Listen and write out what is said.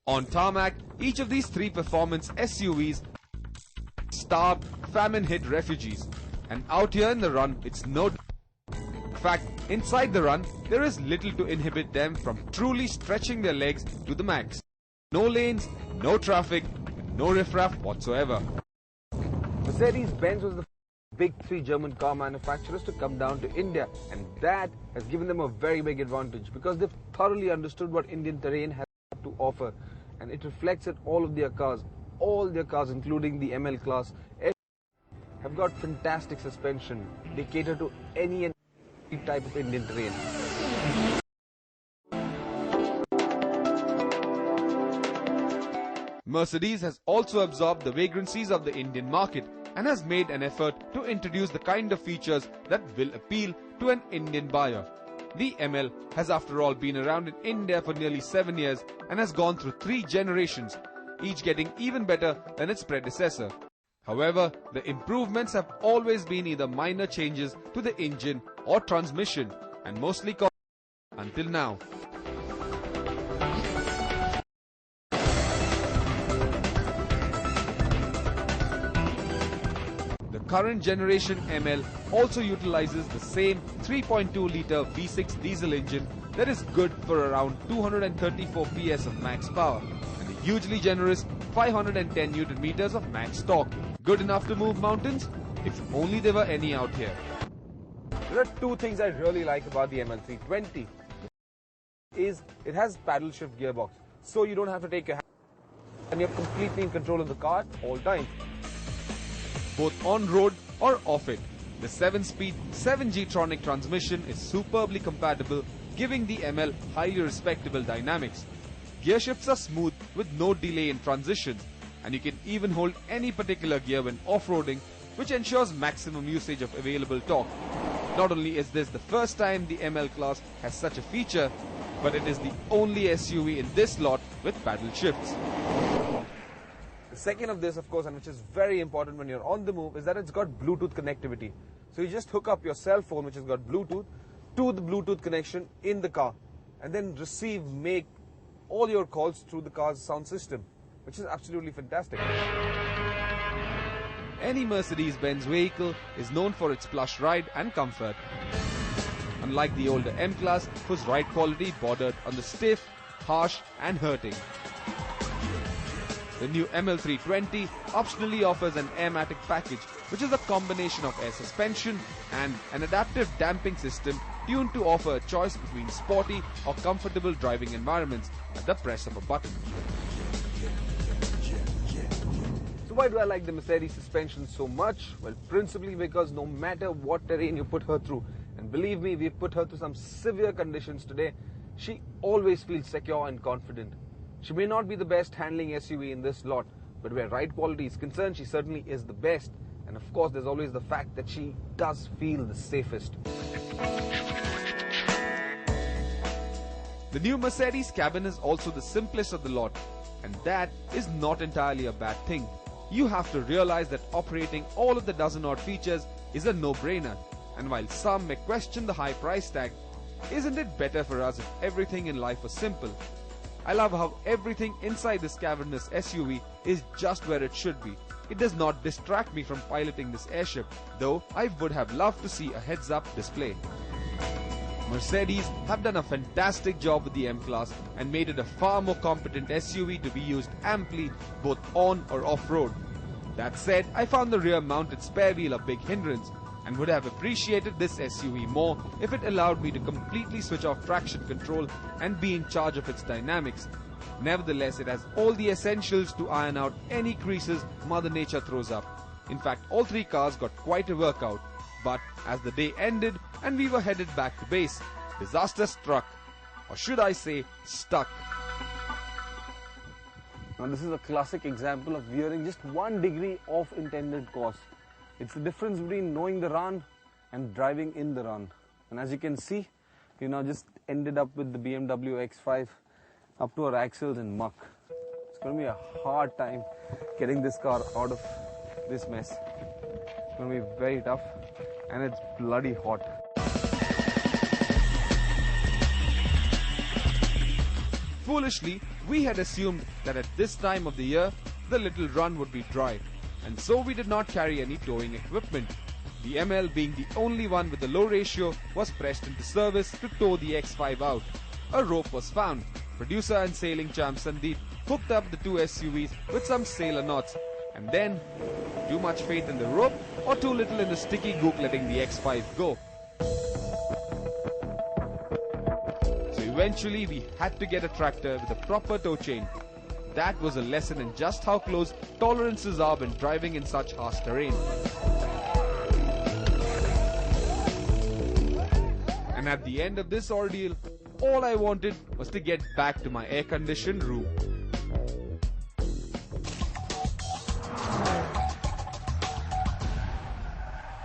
On tarmac, each of these three performance SUVs starved, famine-hit refugees. And out here in the run, it's no. In fact, inside the run, there is little to inhibit them from truly stretching their legs to the max. No lanes, no traffic, and no riffraff whatsoever. Mercedes-Benz was the big three German car manufacturers to come down to India, and that has given them a very big advantage because they've thoroughly understood what Indian terrain has to offer, and it reflects in all of their cars. All their cars, including the ML class, have got fantastic suspension. They cater to any and every type of Indian terrain. Mercedes has also absorbed the vagrancies of the Indian market and has made an effort to introduce the kind of features that will appeal to an Indian buyer. The ML has after all been around in India for nearly 7 years and has gone through 3 generations, each getting even better than its predecessor. However, the improvements have always been either minor changes to the engine or transmission, and mostly until now. The current generation ML also utilizes the same 3.2-litre V6 diesel engine that is good for around 234 PS of max power and a hugely generous 510 Newton meters of max torque. Good enough to move mountains? If only there were any out here. There are 2 things I really like about the ML320. Is it has paddle shift gearbox, so you don't have to take your hand and you're completely in control of the car at all times. Both on-road or off it, the 7-speed 7G-tronic transmission is superbly compatible, giving the ML highly respectable dynamics. Gear shifts are smooth with no delay in transitions, and you can even hold any particular gear when off-roading, which ensures maximum usage of available torque. Not only is this the first time the ML class has such a feature, but it is the only SUV in this lot with paddle shifts. The second of this, of course, and which is very important when you're on the move, is that it's got Bluetooth connectivity. So you just hook up your cell phone, which has got Bluetooth, to the Bluetooth connection in the car, and then make all your calls through the car's sound system, which is absolutely fantastic. Any Mercedes-Benz vehicle is known for its plush ride and comfort. Unlike the older M-Class, whose ride quality bordered on the stiff, harsh and hurting. The new ML320 optionally offers an Airmatic package, which is a combination of air suspension and an adaptive damping system tuned to offer a choice between sporty or comfortable driving environments at the press of a button. So why do I like the Mercedes suspension so much? Well, principally because no matter what terrain you put her through, and believe me, we've put her through some severe conditions today, she always feels secure and confident. She may not be the best handling SUV in this lot, but where ride quality is concerned, she certainly is the best. And of course, there's always the fact that she does feel the safest. The new Mercedes cabin is also the simplest of the lot, and that is not entirely a bad thing. You have to realize that operating all of the dozen-odd features is a no-brainer, and while some may question the high price tag, isn't it better for us if everything in life was simple? I love how everything inside this cavernous SUV is just where it should be. It does not distract me from piloting this airship, though I would have loved to see a heads-up display. Mercedes have done a fantastic job with the M-Class and made it a far more competent SUV to be used amply both on or off-road. That said, I found the rear-mounted spare wheel a big hindrance and would have appreciated this SUV more if it allowed me to completely switch off traction control and be in charge of its dynamics. Nevertheless, it has all the essentials to iron out any creases Mother Nature throws up. In fact, all 3 cars got quite a workout. But as the day ended and we were headed back to base, disaster struck. Or should I say, stuck. Now this is a classic example of veering just 1 degree off intended course. It's the difference between knowing the run and driving in the run. And as you can see, we now just ended up with the BMW X5 up to our axles in muck. It's going to be a hard time getting this car out of this mess. It's going to be very tough, and it's bloody hot. Foolishly, we had assumed that at this time of the year, the Little Run would be dry, and so we did not carry any towing equipment. The ML, being the only one with the low ratio, was pressed into service to tow the X5 out. A rope was found. Producer and sailing champ Sandeep hooked up the two SUVs with some sailor knots, and then, too much faith in the rope or too little in the sticky gook letting the X5 go. So eventually we had to get a tractor with a proper tow chain. That was a lesson in just how close tolerances are when driving in such harsh terrain. And at the end of this ordeal, all I wanted was to get back to my air-conditioned room.